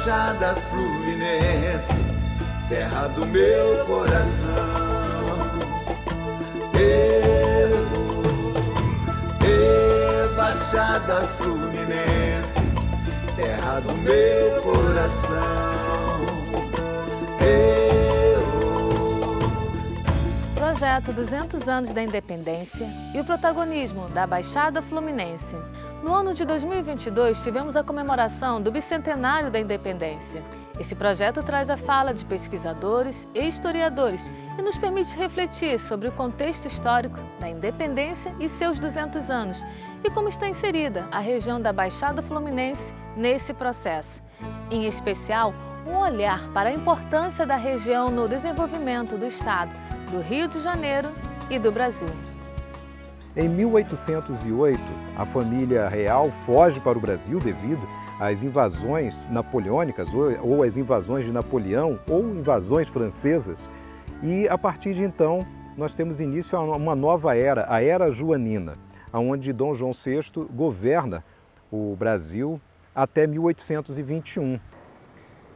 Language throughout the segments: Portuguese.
Baixada Fluminense, terra do meu coração. Baixada Fluminense, terra do meu coração. Projeto 200 anos da independência e o protagonismo da Baixada Fluminense. No ano de 2022, tivemos a comemoração do bicentenário da independência. Esse projeto traz a fala de pesquisadores e historiadores e nos permite refletir sobre o contexto histórico da independência e seus 200 anos e como está inserida a região da Baixada Fluminense nesse processo. Em especial, um olhar para a importância da região no desenvolvimento do Estado, do Rio de Janeiro e do Brasil. Em 1808, a família real foge para o Brasil devido às invasões napoleônicas ou às invasões de Napoleão ou invasões francesas. E a partir de então, nós temos início a uma nova era, a Era Joanina, onde Dom João VI governa o Brasil até 1821.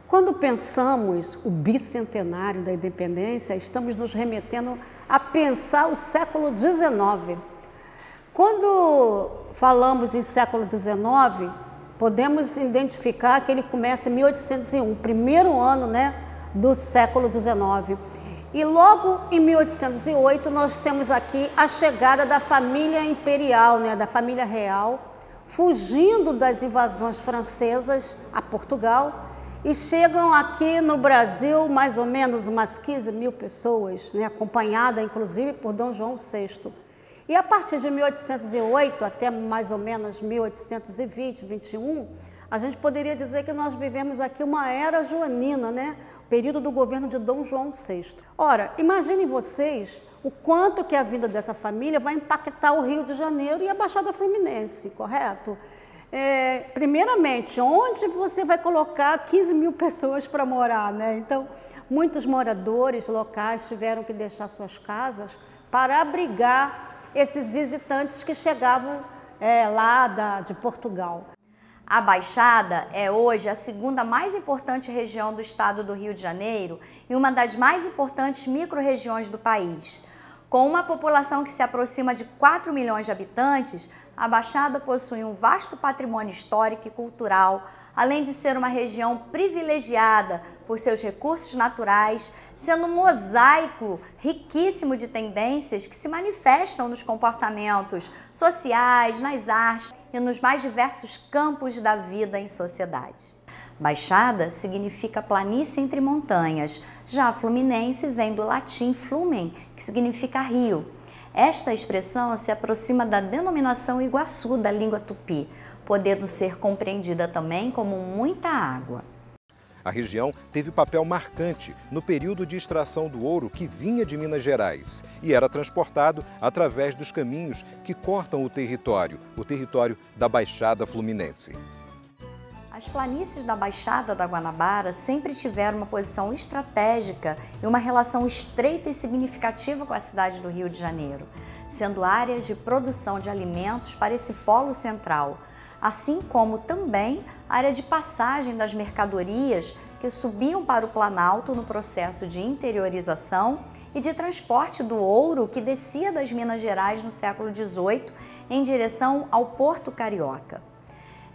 Quando pensamos o bicentenário da independência, estamos nos remetendo a pensar o século XIX. Quando falamos em século XIX, podemos identificar que ele começa em 1801, primeiro ano, do século XIX. E logo em 1808 nós temos aqui a chegada da família imperial, da família real, fugindo das invasões francesas a Portugal e chegam aqui no Brasil mais ou menos umas 15 mil pessoas, acompanhada inclusive por Dom João VI. E a partir de 1808 até mais ou menos 1820, 21, a gente poderia dizer que nós vivemos aqui uma era joanina, o período do governo de Dom João VI. Ora, imaginem vocês o quanto que a vida dessa família vai impactar o Rio de Janeiro e a Baixada Fluminense, correto? Primeiramente, onde você vai colocar 15 mil pessoas para morar, Então, muitos moradores locais tiveram que deixar suas casas para abrigar esses visitantes que chegavam lá de Portugal. A Baixada é hoje a segunda mais importante região do estado do Rio de Janeiro e uma das mais importantes micro-regiões do país. Com uma população que se aproxima de 4 milhões de habitantes, a Baixada possui um vasto patrimônio histórico e cultural, além de ser uma região privilegiada por seus recursos naturais, sendo um mosaico riquíssimo de tendências que se manifestam nos comportamentos sociais, nas artes e nos mais diversos campos da vida em sociedade. Baixada significa planície entre montanhas, já a Fluminense vem do latim flumen, que significa rio. Esta expressão se aproxima da denominação Iguaçu da língua tupi, podendo ser compreendida também como muita água. A região teve papel marcante no período de extração do ouro que vinha de Minas Gerais e era transportado através dos caminhos que cortam o território da Baixada Fluminense. As planícies da Baixada da Guanabara sempre tiveram uma posição estratégica e uma relação estreita e significativa com a cidade do Rio de Janeiro, sendo áreas de produção de alimentos para esse polo central, assim como também área de passagem das mercadorias que subiam para o Planalto no processo de interiorização e de transporte do ouro que descia das Minas Gerais no século XVIII em direção ao Porto Carioca.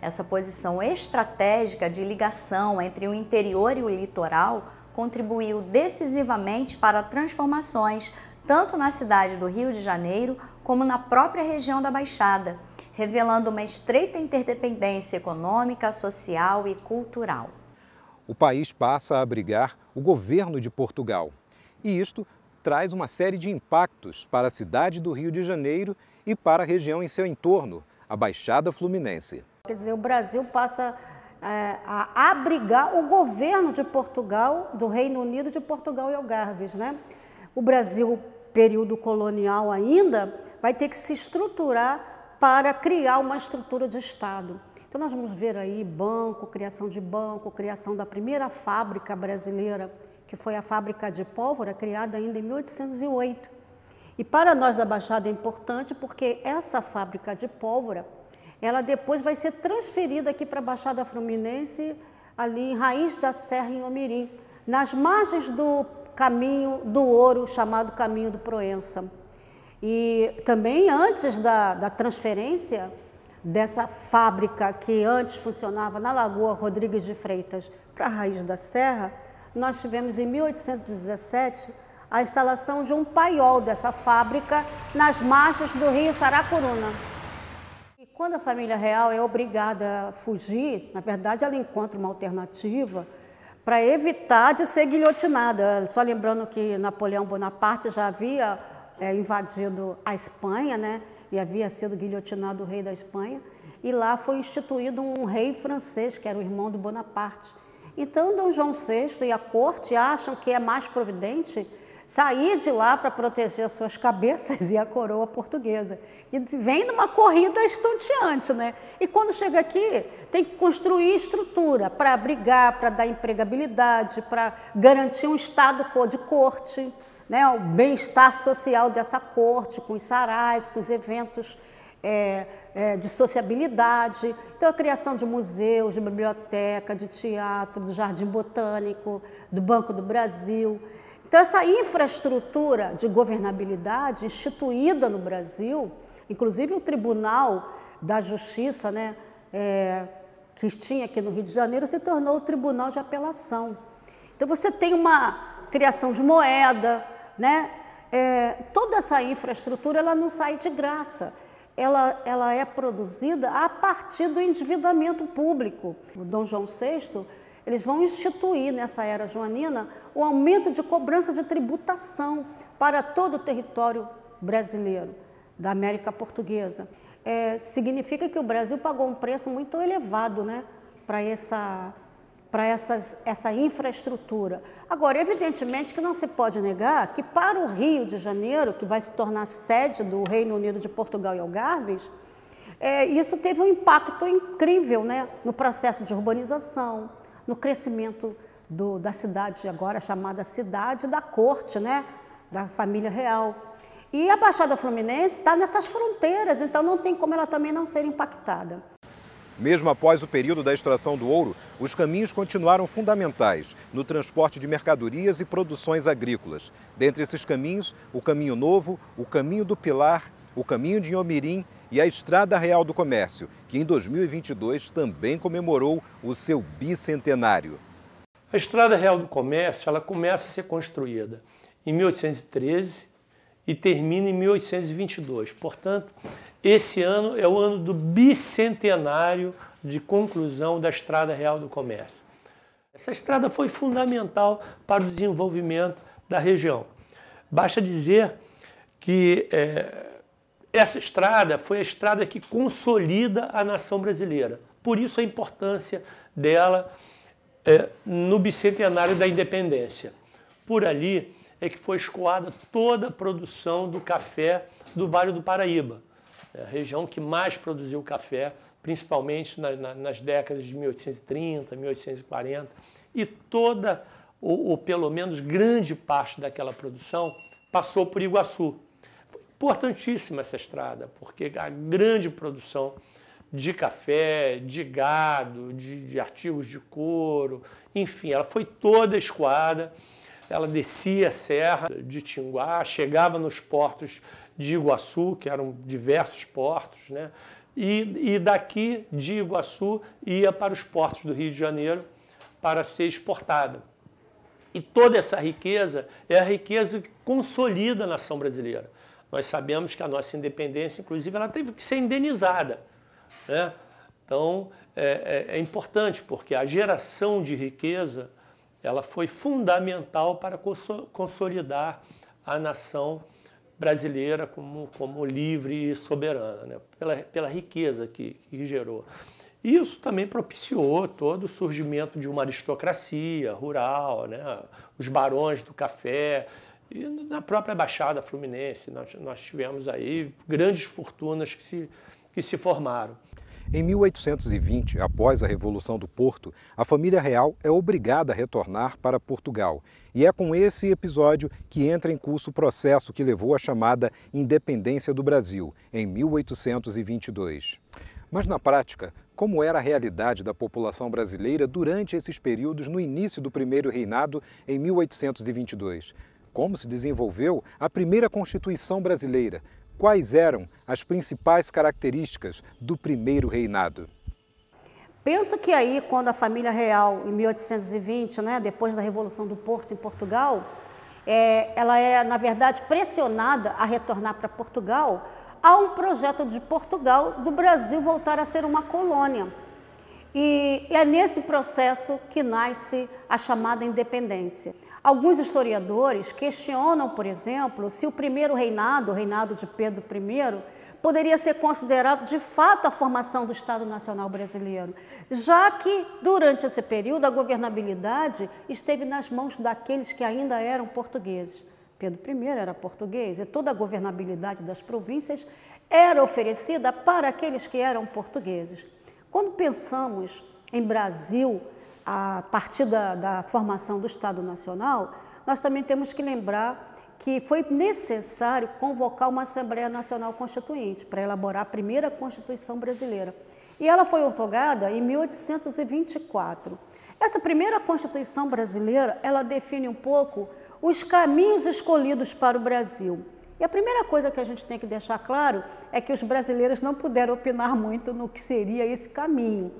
Essa posição estratégica de ligação entre o interior e o litoral contribuiu decisivamente para transformações tanto na cidade do Rio de Janeiro como na própria região da Baixada, revelando uma estreita interdependência econômica, social e cultural. O país passa a abrigar o governo de Portugal. E isto traz uma série de impactos para a cidade do Rio de Janeiro e para a região em seu entorno, a Baixada Fluminense. Quer dizer, o Brasil passa a abrigar o governo de Portugal, do Reino Unido, de Portugal e Algarves, O Brasil, período colonial ainda, vai ter que se estruturar para criar uma estrutura de Estado. Então nós vamos ver aí banco, criação da primeira fábrica brasileira, que foi a fábrica de pólvora, criada ainda em 1808. E para nós da Baixada é importante porque essa fábrica de pólvora, ela depois vai ser transferida aqui para a Baixada Fluminense ali em Raiz da Serra, em Omirim, nas margens do caminho do ouro, chamado Caminho do Proença. E também antes da transferência dessa fábrica que antes funcionava na Lagoa Rodrigues de Freitas para a Raiz da Serra, nós tivemos em 1817 a instalação de um paiol dessa fábrica nas margens do rio Saracuruna. E quando a família real é obrigada a fugir, na verdade ela encontra uma alternativa para evitar de ser guilhotinada. Só lembrando que Napoleão Bonaparte já havia invadido a Espanha, né? E havia sido guilhotinado o rei da Espanha, e lá foi instituído um rei francês, que era o irmão do Bonaparte. Então, Dom João VI e a corte acham que é mais providente sair de lá para proteger as suas cabeças e a coroa portuguesa. E vem numa corrida estonteante, né? E quando chega aqui, tem que construir estrutura para abrigar, para dar empregabilidade, para garantir um estado de corte, né, o bem-estar social dessa corte, com os sarais, com os eventos de sociabilidade. Então, a criação de museus, de biblioteca, de teatro, do Jardim Botânico, do Banco do Brasil. Então, essa infraestrutura de governabilidade instituída no Brasil, inclusive o Tribunal da Justiça, né, que tinha aqui no Rio de Janeiro, se tornou o Tribunal de Apelação. Então, você tem uma criação de moeda, né? Toda essa infraestrutura ela não sai de graça, ela é produzida a partir do endividamento público. O Dom João VI, eles vão instituir nessa era joanina o aumento de cobrança de tributação para todo o território brasileiro, da América Portuguesa. Significa que o Brasil pagou um preço muito elevado, né, para essa infraestrutura. Agora, evidentemente que não se pode negar que para o Rio de Janeiro, que vai se tornar sede do Reino Unido de Portugal e Algarves, isso teve um impacto incrível, né, no processo de urbanização, no crescimento da cidade, agora chamada Cidade da Corte, né, da família real. E a Baixada Fluminense está nessas fronteiras, então não tem como ela também não ser impactada. Mesmo após o período da extração do ouro, os caminhos continuaram fundamentais no transporte de mercadorias e produções agrícolas. Dentre esses caminhos, o Caminho Novo, o Caminho do Pilar, o Caminho de Inhomirim e a Estrada Real do Comércio, que em 2022 também comemorou o seu bicentenário. A Estrada Real do Comércio ela começa a ser construída em 1813 e termina em 1822. Portanto, esse ano é o ano do bicentenário de conclusão da Estrada Real do Comércio. Essa estrada foi fundamental para o desenvolvimento da região. Basta dizer que essa estrada foi a estrada que consolida a nação brasileira. Por isso a importância dela no bicentenário da independência. Por ali é que foi escoada toda a produção do café do Vale do Paraíba, a região que mais produziu café, principalmente nas décadas de 1830, 1840, e toda, ou pelo menos grande parte daquela produção, passou por Iguaçu. Foi importantíssima essa estrada, porque a grande produção de café, de gado, de artigos de couro, enfim, ela foi toda escoada. Ela descia a serra de Tinguá, chegava nos portos de Iguaçu, que eram diversos portos, né? E daqui de Iguaçu ia para os portos do Rio de Janeiro para ser exportada. E toda essa riqueza é a riqueza que consolida a nação brasileira. Nós sabemos que a nossa independência, inclusive, ela teve que ser indenizada, né? Então, é importante, porque a geração de riqueza ela foi fundamental para consolidar a nação brasileira como livre e soberana, né? pela riqueza que gerou. Isso também propiciou todo o surgimento de uma aristocracia rural, né? Os barões do café, e na própria Baixada Fluminense nós tivemos aí grandes fortunas que se formaram. Em 1820, após a Revolução do Porto, a família real é obrigada a retornar para Portugal. E é com esse episódio que entra em curso o processo que levou à chamada independência do Brasil, em 1822. Mas na prática, como era a realidade da população brasileira durante esses períodos no início do primeiro reinado em 1822. Como se desenvolveu a primeira Constituição brasileira? Quais eram as principais características do primeiro reinado? Penso que aí, quando a família real, em 1820, né, depois da Revolução do Porto em Portugal, ela é, na verdade, pressionada a retornar para Portugal, há um projeto de Portugal do Brasil voltar a ser uma colônia. E é nesse processo que nasce a chamada independência. Alguns historiadores questionam, por exemplo, se o primeiro reinado, o reinado de Pedro I, poderia ser considerado de fato a formação do Estado Nacional Brasileiro, já que durante esse período a governabilidade esteve nas mãos daqueles que ainda eram portugueses. Pedro I era português e toda a governabilidade das províncias era oferecida para aqueles que eram portugueses. Quando pensamos em Brasil, a partir da formação do Estado Nacional, nós também temos que lembrar que foi necessário convocar uma Assembleia Nacional Constituinte para elaborar a primeira Constituição brasileira. E ela foi outorgada em 1824. Essa primeira Constituição brasileira, ela define um pouco os caminhos escolhidos para o Brasil. E a primeira coisa que a gente tem que deixar claro é que os brasileiros não puderam opinar muito no que seria esse caminho.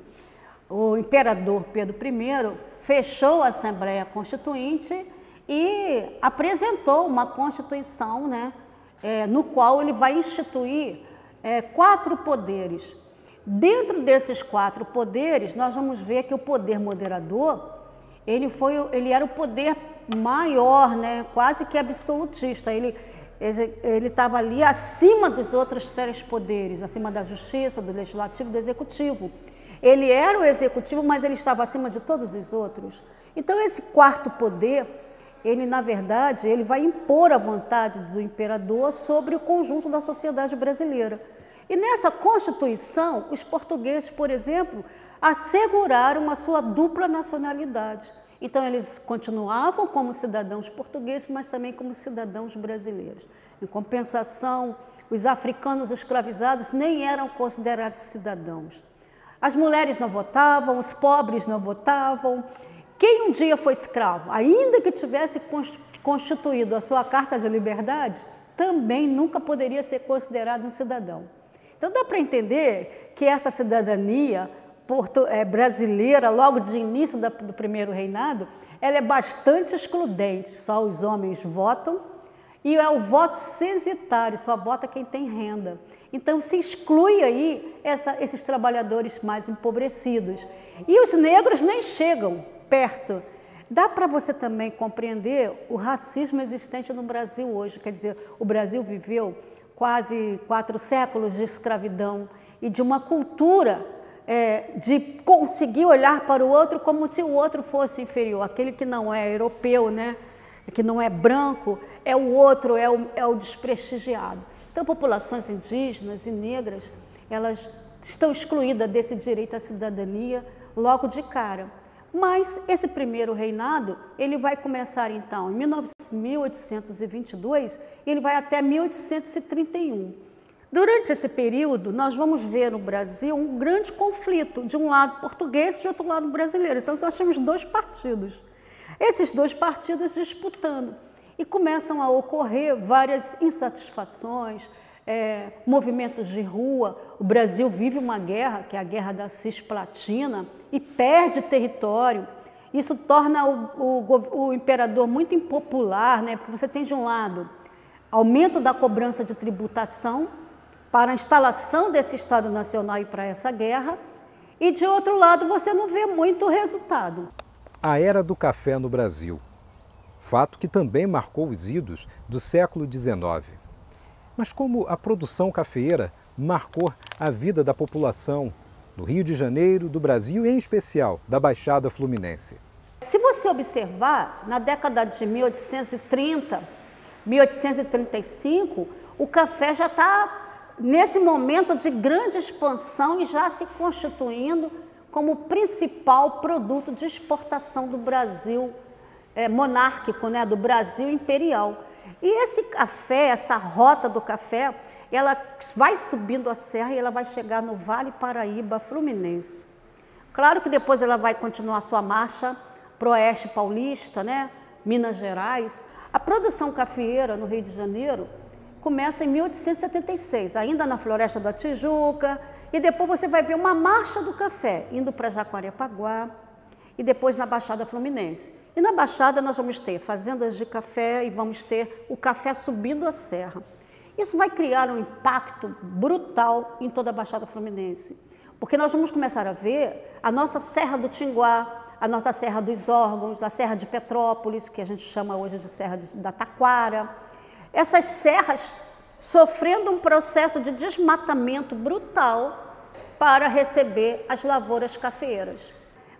O imperador Pedro I fechou a Assembleia Constituinte e apresentou uma Constituição, né, no qual ele vai instituir 4 poderes. Dentro desses 4 poderes, nós vamos ver que o poder moderador, ele era o poder maior, né, quase que absolutista. Ele estava ali acima dos outros 3 poderes, acima da justiça, do legislativo e do executivo. Ele era o executivo, mas ele estava acima de todos os outros. Então, esse 4º poder, ele, na verdade, ele vai impor a vontade do imperador sobre o conjunto da sociedade brasileira. E nessa Constituição, os portugueses, por exemplo, asseguraram a sua dupla nacionalidade. Então, eles continuavam como cidadãos portugueses, mas também como cidadãos brasileiros. Em compensação, os africanos escravizados nem eram considerados cidadãos. As mulheres não votavam, os pobres não votavam. Quem um dia foi escravo, ainda que tivesse constituído a sua Carta de Liberdade, também nunca poderia ser considerado um cidadão. Então, dá para entender que essa cidadania brasileira, logo de início do primeiro reinado, ela é bastante excludente. Só os homens votam e é o voto censitário, só vota quem tem renda. Então, se exclui aí esses trabalhadores mais empobrecidos. E os negros nem chegam perto. Dá para você também compreender o racismo existente no Brasil hoje. Quer dizer, o Brasil viveu quase 4 séculos de escravidão e de uma cultura de conseguir olhar para o outro como se o outro fosse inferior. Aquele que não é europeu, né? Que não é branco, é o outro, é o desprestigiado. Então, populações indígenas e negras, elas estão excluídas desse direito à cidadania logo de cara. Mas esse primeiro reinado, ele vai começar então em 1822 e ele vai até 1831. Durante esse período, nós vamos ver no Brasil um grande conflito, de um lado português e de outro lado brasileiro. Então, nós temos 2 partidos. Esses 2 partidos disputando. E começam a ocorrer várias insatisfações, movimentos de rua. O Brasil vive uma guerra, que é a Guerra da Cisplatina, e perde território. Isso torna o imperador muito impopular, né? Porque você tem, de um lado, aumento da cobrança de tributação para a instalação desse Estado Nacional e para essa guerra, e, de outro lado, você não vê muito resultado. A Era do Café no Brasil, fato que também marcou os idos do século XIX. Mas como a produção cafeeira marcou a vida da população no Rio de Janeiro, do Brasil e, em especial, da Baixada Fluminense? Se você observar, na década de 1830, 1835, o café já está nesse momento de grande expansão e já se constituindo como principal produto de exportação do Brasil monárquico, né, do Brasil imperial. E esse café, essa rota do café, ela vai subindo a serra e ela vai chegar no Vale Paraíba Fluminense. Claro que depois ela vai continuar sua marcha para o oeste paulista, né? Minas Gerais. A produção cafeeira no Rio de Janeiro começa em 1876, ainda na Floresta da Tijuca, e depois você vai ver uma marcha do café, indo para Jacarepaguá, e depois na Baixada Fluminense. E na Baixada nós vamos ter fazendas de café e vamos ter o café subindo a serra. Isso vai criar um impacto brutal em toda a Baixada Fluminense, porque nós vamos começar a ver a nossa Serra do Tinguá, a nossa Serra dos Órgãos, a Serra de Petrópolis, que a gente chama hoje de Serra da Taquara. Essas serras sofrendo um processo de desmatamento brutal para receber as lavouras cafeeiras.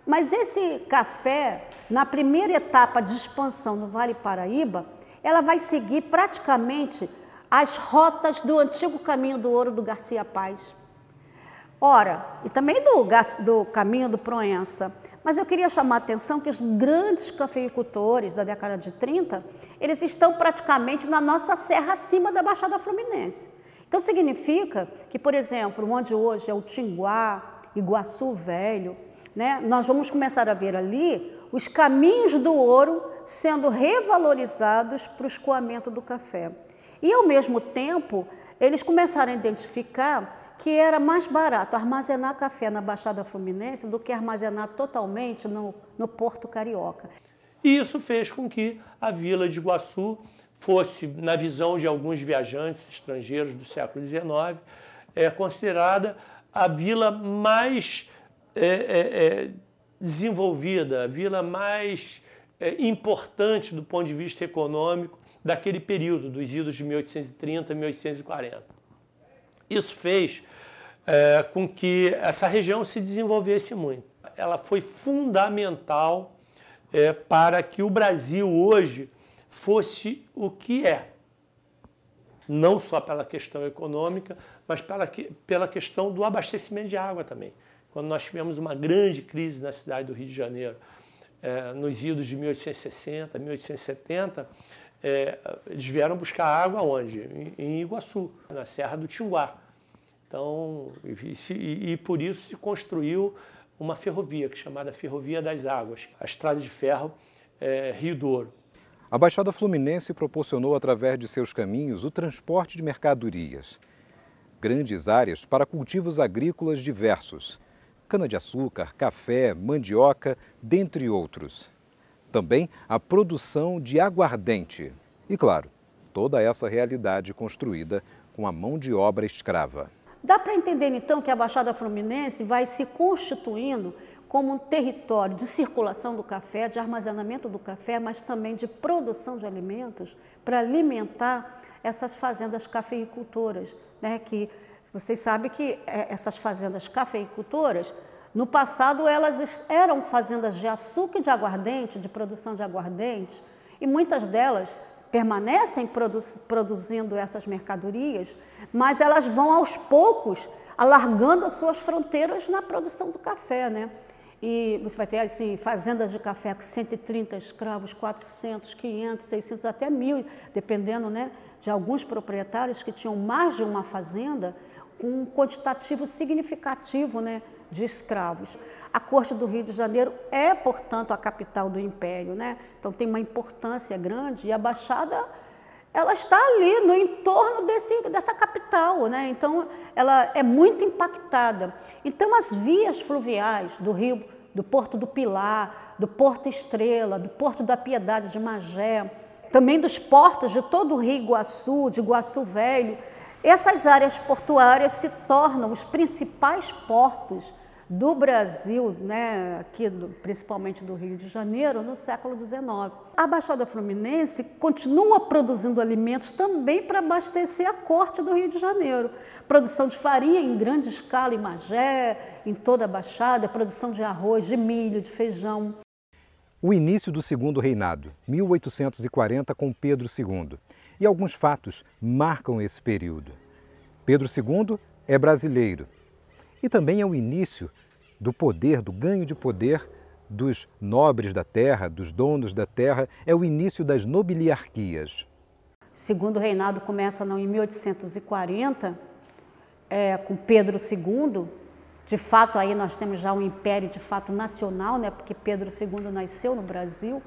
Mas esse café, na primeira etapa de expansão no Vale Paraíba, ela vai seguir praticamente as rotas do antigo Caminho do Ouro do Garcia Paz. Ora, e também do Caminho do Proença. Mas eu queria chamar a atenção que os grandes cafeicultores da década de 30, eles estão praticamente na nossa serra acima da Baixada Fluminense. Então significa que, por exemplo, onde hoje é o Tinguá, Iguaçu Velho, né, nós vamos começar a ver ali os caminhos do ouro sendo revalorizados para o escoamento do café. E, ao mesmo tempo, eles começaram a identificar que era mais barato armazenar café na Baixada Fluminense do que armazenar totalmente no Porto Carioca. E isso fez com que a Vila de Iguaçu fosse, na visão de alguns viajantes estrangeiros do século XIX, considerada a vila mais desenvolvida, a vila mais importante do ponto de vista econômico daquele período, dos idos de 1830 a 1840. Isso fez com que essa região se desenvolvesse muito. Ela foi fundamental para que o Brasil hoje fosse o que é. Não só pela questão econômica, mas pela questão do abastecimento de água também. Quando nós tivemos uma grande crise na cidade do Rio de Janeiro, nos idos de 1860, 1870, eles vieram buscar água onde? Em Iguaçu, na Serra do Tinguá. Então, e por isso se construiu uma ferrovia, chamada Ferrovia das Águas, a estrada de ferro Rio Douro. A Baixada Fluminense proporcionou, através de seus caminhos, o transporte de mercadorias. Grandes áreas para cultivos agrícolas diversos. Cana-de-açúcar, café, mandioca, dentre outros. Também a produção de aguardente. E, claro, toda essa realidade construída com a mão de obra escrava. Dá para entender, então, que a Baixada Fluminense vai se constituindo como um território de circulação do café, de armazenamento do café, mas também de produção de alimentos para alimentar essas fazendas cafeicultoras, né? Que vocês sabem que essas fazendas cafeicultoras, no passado, elas eram fazendas de açúcar e de aguardente, de produção de aguardente, e muitas delas permanecem produzindo essas mercadorias, mas elas vão aos poucos alargando as suas fronteiras na produção do café, né? E você vai ter assim, fazendas de café com 130 escravos, 400, 500, 600, até 1.000, dependendo, né, de alguns proprietários que tinham mais de uma fazenda com um quantitativo significativo, né, de escravos. A Corte do Rio de Janeiro é, portanto, a capital do Império, né? Então tem uma importância grande e a Baixada, ela está ali no entorno dessa capital, né? Então ela é muito impactada. Então as vias fluviais do Rio, do Porto do Pilar, do Porto Estrela, do Porto da Piedade de Magé, também dos portos de todo o Rio Iguaçu, de Iguaçu Velho, essas áreas portuárias se tornam os principais portos do Brasil, né, aqui principalmente do Rio de Janeiro, no século XIX. A Baixada Fluminense continua produzindo alimentos também para abastecer a corte do Rio de Janeiro. Produção de farinha em grande escala em Magé, em toda a Baixada, produção de arroz, de milho, de feijão. O início do Segundo Reinado, 1840, com Pedro II. E alguns fatos marcam esse período. Pedro II é brasileiro. E também é o início do poder, do ganho de poder dos nobres da terra, dos donos da terra, é o início das nobiliarquias. segundo reinado começa não, em 1840, com Pedro II. De fato, aí nós temos já um império de fato nacional, né, porque Pedro II nasceu no Brasil.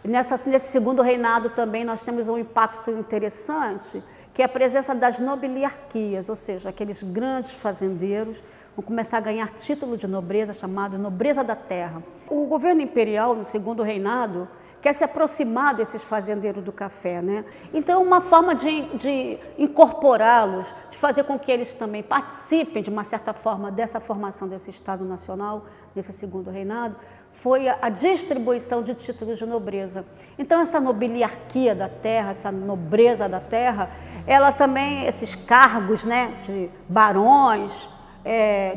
Nesse segundo reinado também nós temos um impacto interessante, que é a presença das nobiliarquias, ou seja, aqueles grandes fazendeiros vão começar a ganhar título de nobreza, chamado nobreza da terra. O governo imperial, no segundo reinado, quer se aproximar desses fazendeiros do café, né? Então, uma forma de incorporá-los, de fazer com que eles também participem, de uma certa forma, dessa formação desse Estado Nacional, desse segundo reinado, foi a distribuição de títulos de nobreza. Então, essa nobiliarquia da terra, essa nobreza da terra, ela também, esses cargos, né, de barões,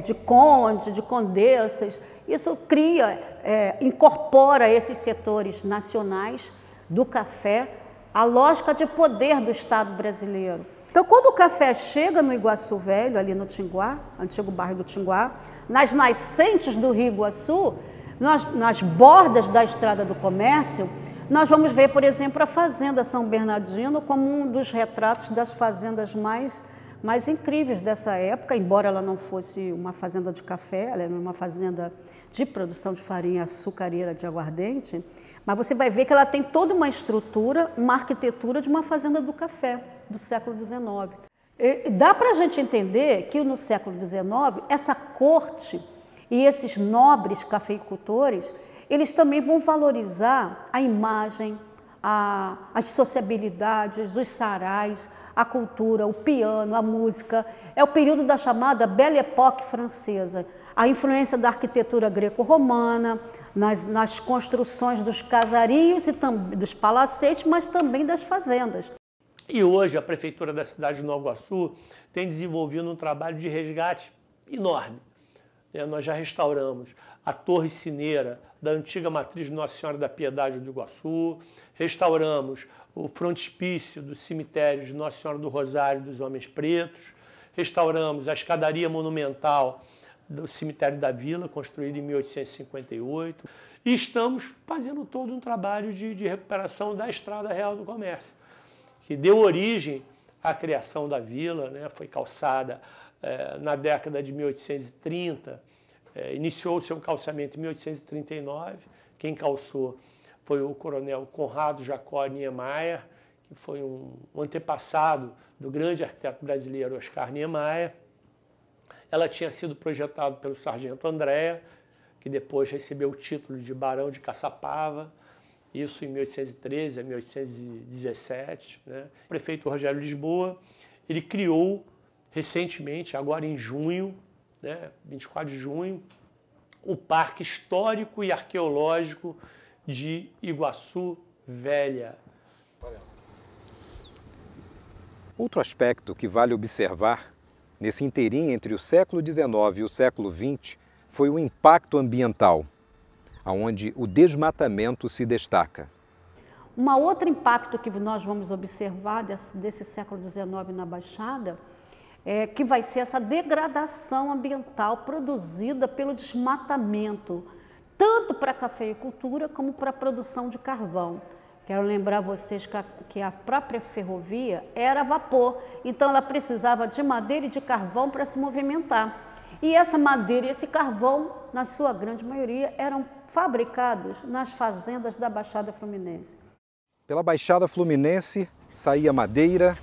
de conde, de condessas, isso cria, incorpora esses setores nacionais do café à lógica de poder do Estado brasileiro. Então, quando o café chega no Iguaçu Velho, ali no Tinguá, antigo bairro do Tinguá, nas nascentes do Rio Iguaçu, nas bordas da Estrada do Comércio, nós vamos ver, por exemplo, a Fazenda São Bernardino como um dos retratos das fazendas mais incríveis dessa época, embora ela não fosse uma fazenda de café, ela era uma fazenda de produção de farinha açucareira de aguardente, mas você vai ver que ela tem toda uma estrutura, uma arquitetura de uma fazenda do café do século XIX. E dá para a gente entender que no século XIX, essa corte e esses nobres cafeicultores, eles também vão valorizar a imagem, as sociabilidades, os sarais, a cultura, o piano, a música. É o período da chamada Belle Époque francesa. A influência da arquitetura greco-romana, nas construções dos casarios e dos palacetes, mas também das fazendas. E hoje a Prefeitura da cidade de Nova Iguaçu tem desenvolvido um trabalho de resgate enorme. Nós já restauramos a Torre Cineira da antiga matriz de Nossa Senhora da Piedade do Iguaçu, restauramos o frontispício do cemitério de Nossa Senhora do Rosário dos Homens Pretos, restauramos a escadaria monumental do cemitério da Vila, construída em 1858, e estamos fazendo todo um trabalho de recuperação da Estrada Real do Comércio, que deu origem à criação da vila, né? Foi calçada na década de 1830, iniciou seu calçamento em 1839, quem calçou foi o coronel Conrado Jacó Niemeyer, que foi um antepassado do grande arquiteto brasileiro Oscar Niemeyer. Ela tinha sido projetada pelo sargento Andréa, que depois recebeu o título de Barão de Caçapava, isso em 1813 a 1817. Né? O prefeito Rogério Lisboa, ele criou recentemente, agora em junho, né, 24 de junho, o Parque Histórico e Arqueológico de Iguaçu Velha. Outro aspecto que vale observar nesse inteirinho entre o século XIX e o século XX foi o impacto ambiental, onde o desmatamento se destaca. Um outro impacto que nós vamos observar desse século XIX na Baixada que vai ser essa degradação ambiental produzida pelo desmatamento, tanto para a cafeicultura como para a produção de carvão. Quero lembrar vocês que a própria ferrovia era a vapor, então ela precisava de madeira e de carvão para se movimentar. E essa madeira e esse carvão, na sua grande maioria, eram fabricados nas fazendas da Baixada Fluminense. Pela Baixada Fluminense saía madeira,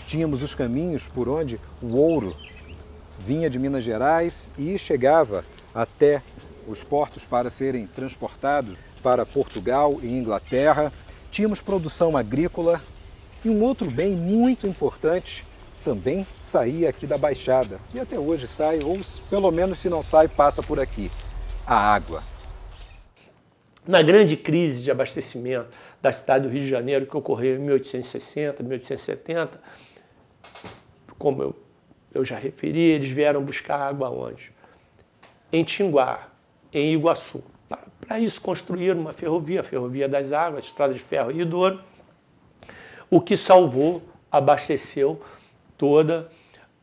tínhamos os caminhos por onde o ouro vinha de Minas Gerais e chegava até os portos para serem transportados para Portugal e Inglaterra. Tínhamos produção agrícola e um outro bem muito importante também saía aqui da Baixada. E até hoje sai, ou pelo menos se não sai, passa por aqui. A água. Na grande crise de abastecimento da cidade do Rio de Janeiro, que ocorreu em 1860, 1870, como eu já referi, eles vieram buscar água onde? Em Tinguá, em Iguaçu. Para isso construíram uma ferrovia, a Ferrovia das Águas, a Estrada de Ferro Rio Douro, o que salvou, abasteceu toda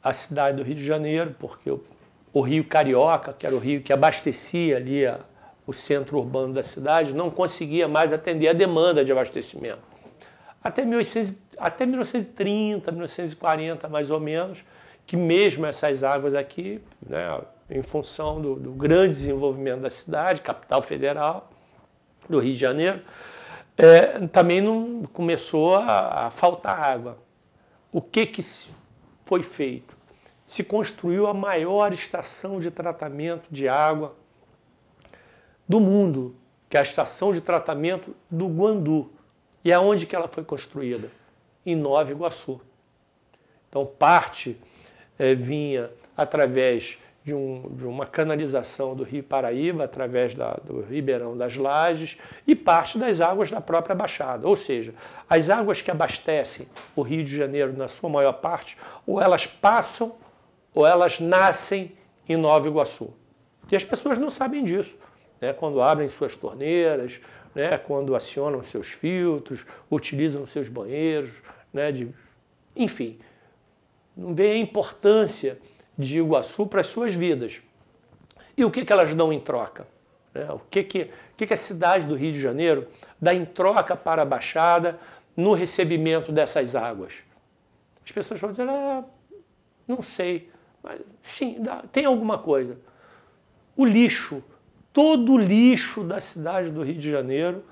a cidade do Rio de Janeiro, porque o Rio Carioca, que era o rio que abastecia ali o centro urbano da cidade, não conseguia mais atender a demanda de abastecimento. até 1930, 1940 mais ou menos, que mesmo essas águas aqui, né, em função do grande desenvolvimento da cidade, capital federal do Rio de Janeiro, também não começou a faltar água. O que foi feito? Se construiu a maior estação de tratamento de água do mundo, que é a estação de tratamento do Guandu. E aonde que ela foi construída? Em Nova Iguaçu. Então, parte vinha através de uma canalização do Rio Paraíba, através do Ribeirão das Lajes, e parte das águas da própria Baixada. Ou seja, as águas que abastecem o Rio de Janeiro, na sua maior parte, ou elas passam ou elas nascem em Nova Iguaçu. E as pessoas não sabem disso, né? Quando abrem suas torneiras, né? Quando acionam seus filtros, utilizam seus banheiros, né? Enfim, não vê a importância de Iguaçu para as suas vidas. E o que elas dão em troca? O que a cidade do Rio de Janeiro dá em troca para a Baixada no recebimento dessas águas? As pessoas vão dizer, não sei, mas sim, tem alguma coisa. O lixo, todo o lixo da cidade do Rio de Janeiro,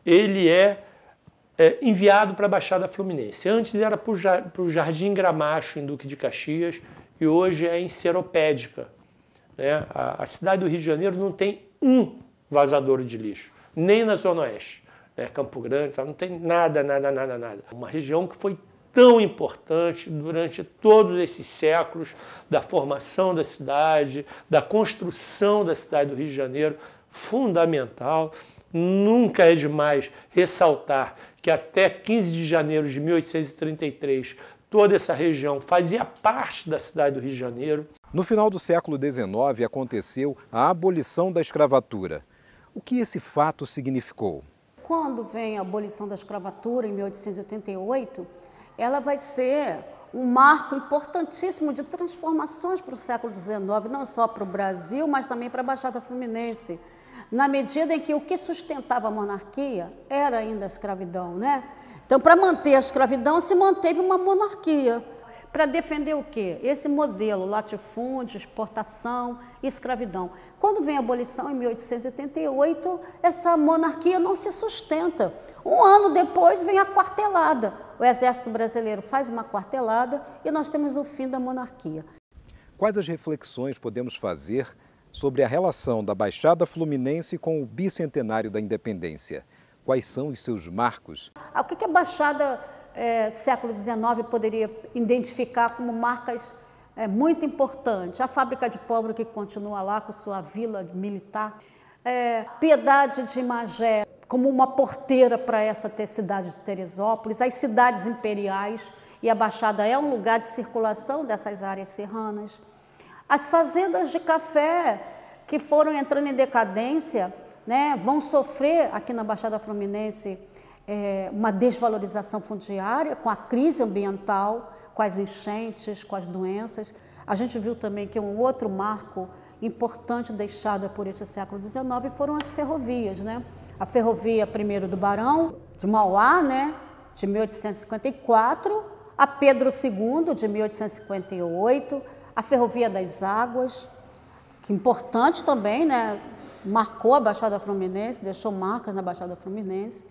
ele é enviado para a Baixada Fluminense. Antes era para o Jardim Gramacho, em Duque de Caxias, e hoje é em Seropédica. Né? A cidade do Rio de Janeiro não tem um vazadouro de lixo, nem na Zona Oeste. Né? Campo Grande, não tem nada. Uma região que foi tão importante durante todos esses séculos da formação da cidade, da construção da cidade do Rio de Janeiro, fundamental. Nunca é demais ressaltar que até 15 de janeiro de 1833, toda essa região fazia parte da cidade do Rio de Janeiro. No final do século XIX aconteceu a abolição da escravatura. O que esse fato significou? Quando vem a abolição da escravatura, em 1888, ela vai ser um marco importantíssimo de transformações para o século XIX, não só para o Brasil, mas também para a Baixada Fluminense, na medida em que o que sustentava a monarquia era ainda a escravidão, né? Então, para manter a escravidão, se manteve uma monarquia. Para defender o quê? Esse modelo, latifúndio, exportação e escravidão. Quando vem a abolição, em 1888, essa monarquia não se sustenta. Um ano depois vem a quartelada. O Exército Brasileiro faz uma quartelada e nós temos o fim da monarquia. Quais as reflexões podemos fazer sobre a relação da Baixada Fluminense com o bicentenário da independência? Quais são os seus marcos? O que a Baixada século XIX poderia identificar como marcas muito importantes? A fábrica de pólvora que continua lá com sua vila militar, Piedade de Magé como uma porteira para essa cidade de Teresópolis, as cidades imperiais, e a Baixada é um lugar de circulação dessas áreas serranas. As fazendas de café que foram entrando em decadência, né, vão sofrer aqui na Baixada Fluminense uma desvalorização fundiária, com a crise ambiental, com as enchentes, com as doenças. A gente viu também que um outro marco importante deixado por esse século XIX foram as ferrovias, né? A ferrovia primeiro do Barão de Mauá, né, de 1854, a Pedro II, de 1858, a Ferrovia das Águas, que importante também, né? Marcou a Baixada Fluminense, deixou marcas na Baixada Fluminense.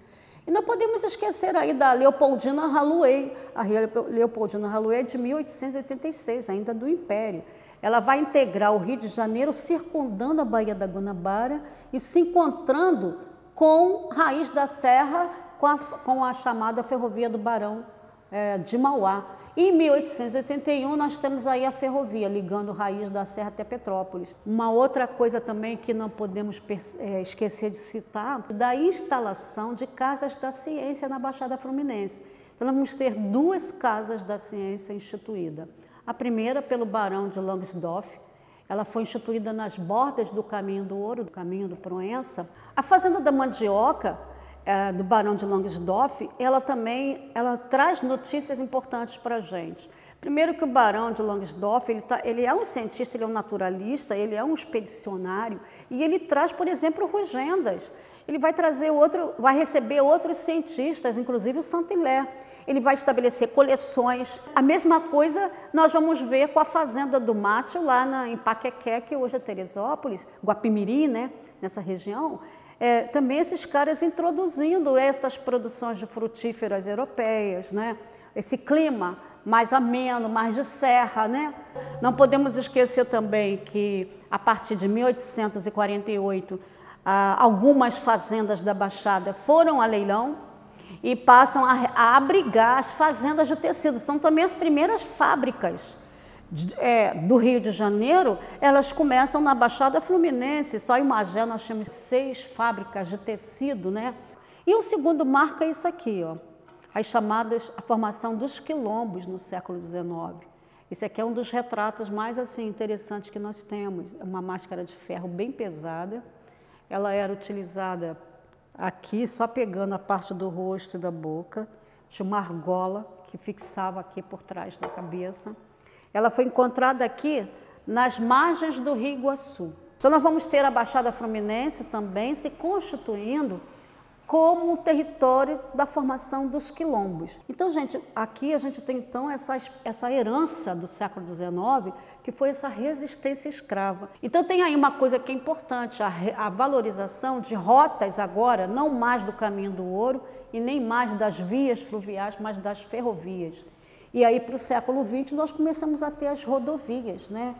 E não podemos esquecer aí da Leopoldina Railway. A Leopoldina Railway é de 1886, ainda do Império. Ela vai integrar o Rio de Janeiro, circundando a Baía da Guanabara e se encontrando com Raiz da Serra, com a chamada Ferrovia do Barão de Mauá. E em 1881 nós temos aí a ferrovia ligando Raiz da Serra até Petrópolis. Uma outra coisa também que não podemos esquecer de citar, da instalação de casas da ciência na Baixada Fluminense. Então nós vamos ter 2 casas da ciência instituídas. A primeira pelo Barão de Langsdorff, ela foi instituída nas bordas do Caminho do Ouro, do Caminho do Proença. A Fazenda da Mandioca, do Barão de Langsdorff, ela traz notícias importantes para a gente. Primeiro que o Barão de Langsdorff, ele é um cientista, ele é um naturalista, ele é um expedicionário, e ele traz, por exemplo, rugendas. Ele vai receber outros cientistas, inclusive o Saint-Hilaire. ele vai estabelecer coleções. A mesma coisa nós vamos ver com a Fazenda do Mate, lá em Paquequé, que hoje é Teresópolis, Guapimirim, né, nessa região. Também esses caras introduzindo essas produções de frutíferas europeias, né? Esse clima mais ameno, mais de serra, né? Não podemos esquecer também que, a partir de 1848, algumas fazendas da Baixada foram a leilão e passam a abrigar as fazendas de tecido. São também as primeiras fábricas do Rio de Janeiro, elas começam na Baixada Fluminense. Só em Magé nós temos 6 fábricas de tecido, né? E o segundo marca isso aqui, ó, a formação dos quilombos no século XIX. Esse aqui é um dos retratos mais assim interessantes que nós temos. Uma máscara de ferro bem pesada. Ela era utilizada aqui, só pegando a parte do rosto e da boca. Tinha uma argola que fixava aqui por trás da cabeça. Ela foi encontrada aqui nas margens do Rio Iguaçu. Então nós vamos ter a Baixada Fluminense também se constituindo como um território da formação dos quilombos. Então, gente, aqui a gente tem então essa herança do século XIX, que foi essa resistência escrava. Então tem aí uma coisa que é importante, a valorização de rotas agora, não mais do caminho do ouro e nem mais das vias fluviais, mas das ferrovias. E aí, para o século XX, nós começamos a ter as rodovias, né,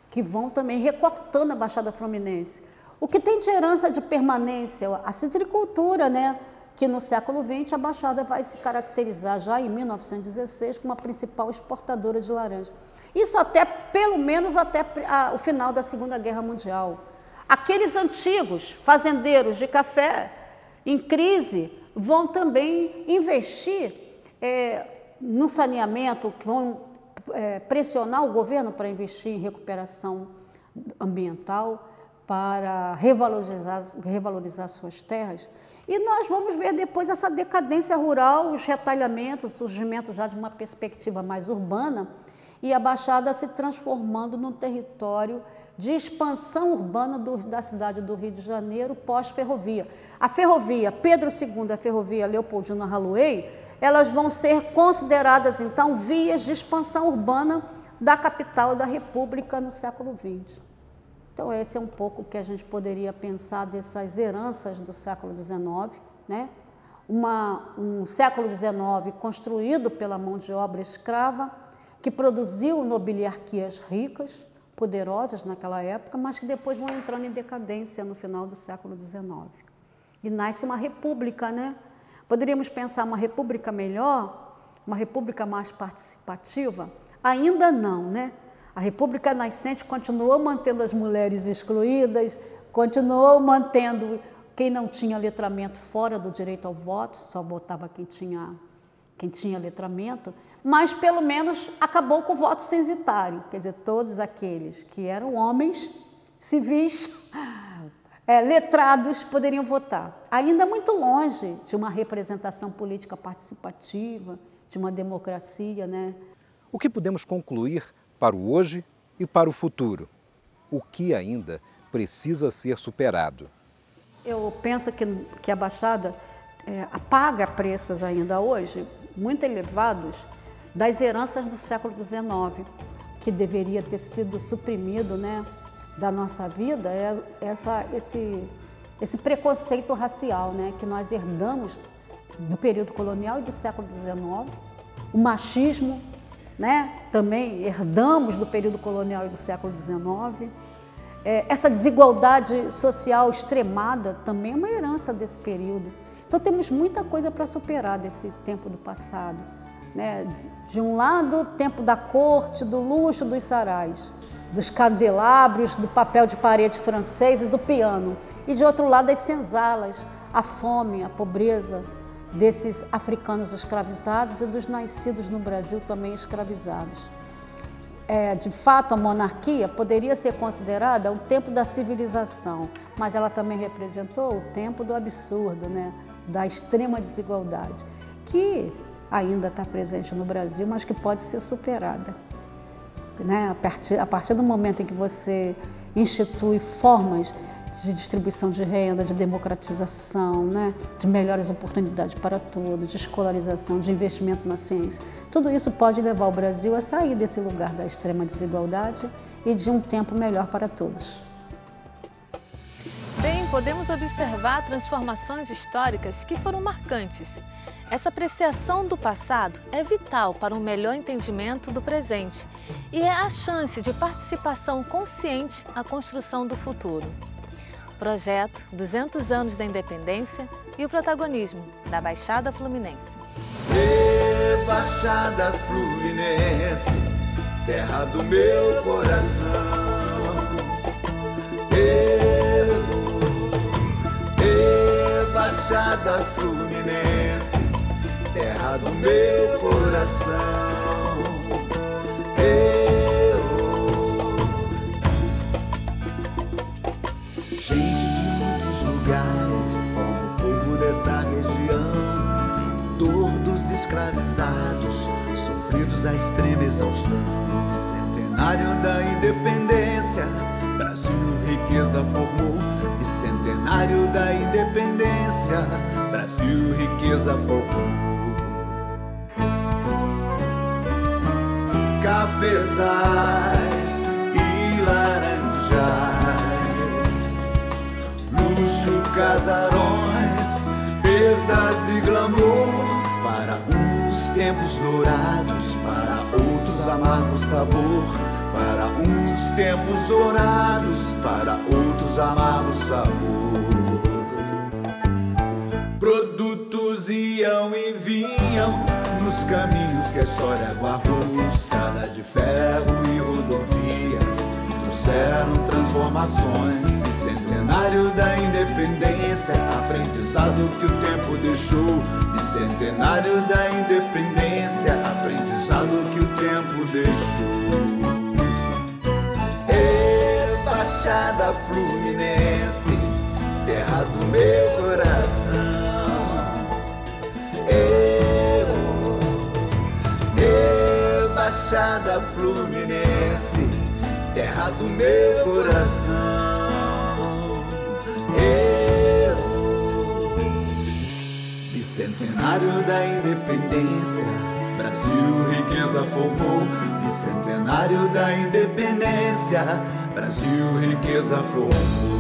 que vão também recortando a Baixada Fluminense. O que tem de herança de permanência? A citricultura, né, que no século XX a Baixada vai se caracterizar já em 1916 como a principal exportadora de laranja. Isso até, pelo menos, até o final da Segunda Guerra Mundial. Aqueles antigos fazendeiros de café em crise vão também investir no saneamento, que vão pressionar o governo para investir em recuperação ambiental, para revalorizar suas terras. E nós vamos ver depois essa decadência rural, os retalhamentos, o surgimento já de uma perspectiva mais urbana e a Baixada se transformando num território de expansão urbana da cidade do Rio de Janeiro pós-ferrovia. A ferrovia Pedro II, a ferrovia Leopoldina Haluey, elas vão ser consideradas, então, vias de expansão urbana da capital da República no século XX. Então, esse é um pouco o que a gente poderia pensar dessas heranças do século XIX, né? Um século XIX construído pela mão de obra escrava, que produziu nobiliarquias ricas, poderosas naquela época, mas que depois vão entrando em decadência no final do século XIX. E nasce uma república, né? Poderíamos pensar uma república melhor, uma república mais participativa? Ainda não, né? A República Nascente continuou mantendo as mulheres excluídas, continuou mantendo quem não tinha letramento fora do direito ao voto, só votava quem tinha letramento, mas pelo menos acabou com o voto censitário, quer dizer, todos aqueles que eram homens, civis, letrados, poderiam votar. Ainda muito longe de uma representação política participativa, de uma democracia, né? O que podemos concluir para o hoje e para o futuro? O que ainda precisa ser superado? Eu penso que a Baixada paga preços ainda hoje muito elevados das heranças do século XIX, que deveria ter sido suprimido, né, da nossa vida, esse preconceito racial, né, que nós herdamos do período colonial e do século XIX, o machismo, né, também herdamos do período colonial e do século XIX. Essa desigualdade social extremada também é uma herança desse período. Então temos muita coisa para superar desse tempo do passado, né? De um lado, o tempo da corte, do luxo, dos sarais, dos candelabros, do papel de parede francês e do piano. E de outro lado, as senzalas, a fome, a pobreza desses africanos escravizados e dos nascidos no Brasil também escravizados. De fato, a monarquia poderia ser considerada o tempo da civilização, mas ela também representou o tempo do absurdo, né? Da extrema desigualdade, que ainda está presente no Brasil, mas que pode ser superada, né? A partir do momento em que você institui formas de distribuição de renda, de democratização, né? De melhores oportunidades para todos, de escolarização, de investimento na ciência. Tudo isso pode levar o Brasil a sair desse lugar da extrema desigualdade e de um tempo melhor para todos. Bem, podemos observar transformações históricas que foram marcantes. Essa apreciação do passado é vital para um melhor entendimento do presente e é a chance de participação consciente à construção do futuro. Projeto 200 anos da Independência e o protagonismo da Baixada Fluminense. Baixada Fluminense, terra do meu coração. Baixada Fluminense, terra do meu coração. Gente de muitos lugares, como o povo dessa região, dor dos escravizados, sofridos à extrema exaustão. Bicentenário da independência, Brasil riqueza formou. Bicentenário da independência, Brasil riqueza formou. Cafezais e laranjais, luxo, casarões, perdas e glamour, para uns tempos dourados, para outros amargo sabor. Para uns tempos dourados, para outros amargo sabor. Produtos iam e vinham nos caminhos que a história guardou. Estrada de ferro e rodovias trouxeram transformações. Bicentenário da independência, aprendizado que o tempo deixou. Bicentenário da independência, aprendizado que o tempo deixou. Baixada Fluminense, terra do meu coração. Baixada Fluminense, terra do meu coração. Bicentenário da independência, Brasil riqueza formou. Bicentenário da independência, Brasil riqueza formou.